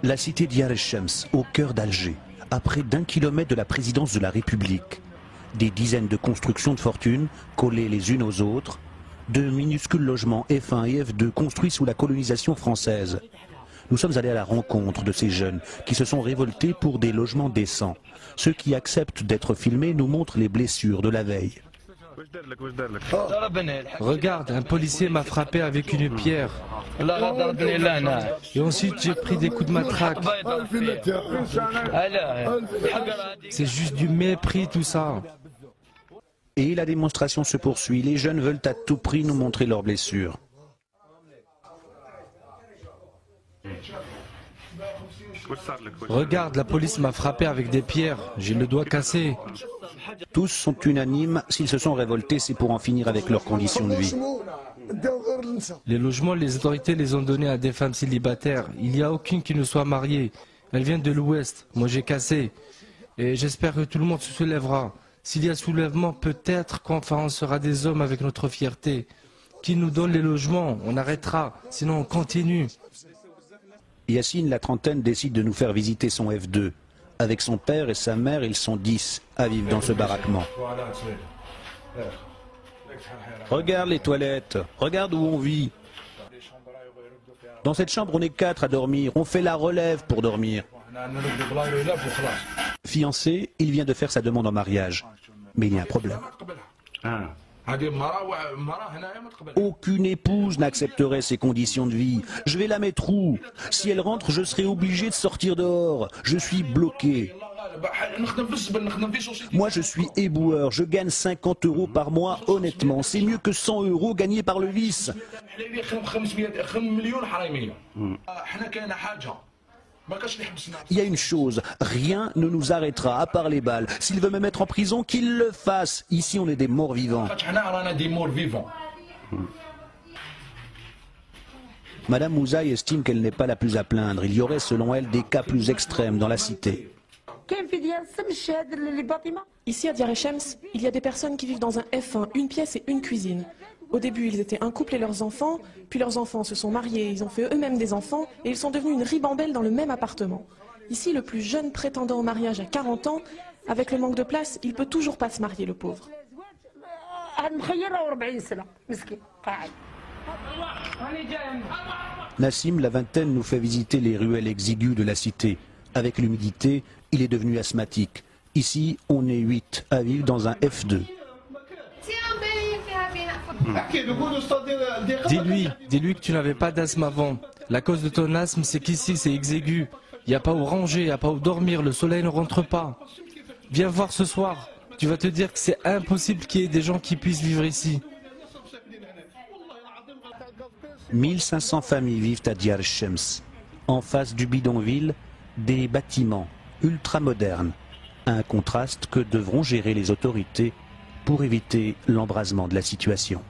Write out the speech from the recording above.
La cité d'Yar el-Shams, au cœur d'Alger, à près d'1 kilomètre de la présidence de la République. Des dizaines de constructions de fortune, collées les unes aux autres, de minuscules logements F1 et F2 construits sous la colonisation française. Nous sommes allés à la rencontre de ces jeunes qui se sont révoltés pour des logements décents. Ceux qui acceptent d'être filmés nous montrent les blessures de la veille. Regarde, un policier m'a frappé avec une pierre. Et ensuite j'ai pris des coups de matraque. C'est juste du mépris tout ça. Et la démonstration se poursuit. Les jeunes veulent à tout prix nous montrer leurs blessures. Regarde, la police m'a frappé avec des pierres. J'ai le doigt cassé. Tous sont unanimes. S'ils se sont révoltés, c'est pour en finir avec leurs conditions de vie. Les logements, les autorités les ont donnés à des femmes célibataires. Il n'y a aucune qui ne soit mariée. Elles viennent de l'Ouest. Moi j'ai cassé. Et j'espère que tout le monde se soulèvera. S'il y a soulèvement, peut-être qu'enfin on sera des hommes avec notre fierté. Qui nous donne les logements, on arrêtera. Sinon on continue. Yassine, la trentaine, décide de nous faire visiter son F2. Avec son père et sa mère, ils sont 10 à vivre dans ce baraquement. Regarde les toilettes, regarde où on vit. Dans cette chambre, on est 4 à dormir, on fait la relève pour dormir. Fiancé, il vient de faire sa demande en mariage. Mais il y a un problème. Aucune épouse n'accepterait ces conditions de vie. Je vais la mettre où? Si elle rentre, je serai obligé de sortir dehors. Je suis bloqué. Moi, je suis éboueur. Je gagne 50 € par mois, honnêtement. C'est mieux que 100 € gagnés par le vice. Il y a une chose, rien ne nous arrêtera à part les balles. S'il veut me mettre en prison, qu'il le fasse. Ici, on est des morts vivants. Madame Mouzaï estime qu'elle n'est pas la plus à plaindre. Il y aurait, selon elle, des cas plus extrêmes dans la cité. Ici à Diyar el-Shams, il y a des personnes qui vivent dans un F1, une pièce et une cuisine. Au début, ils étaient un couple et leurs enfants, puis leurs enfants se sont mariés, ils ont fait eux-mêmes des enfants et ils sont devenus une ribambelle dans le même appartement. Ici, le plus jeune prétendant au mariage à 40 ans, avec le manque de place, il peut toujours pas se marier, le pauvre. Nassim, la vingtaine, nous fait visiter les ruelles exiguës de la cité. Avec l'humidité, il est devenu asthmatique. Ici, on est 8 à vivre dans un F2. Dis-lui que tu n'avais pas d'asthme avant. La cause de ton asthme, c'est qu'ici, c'est exigu. Il n'y a pas où ranger, il n'y a pas où dormir, le soleil ne rentre pas. Viens voir ce soir. Tu vas te dire que c'est impossible qu'il y ait des gens qui puissent vivre ici. 1500 familles vivent à Diyar el-Shams. En face du bidonville, des bâtiments ultramodernes. Un contraste que devront gérer les autorités pour éviter l'embrasement de la situation.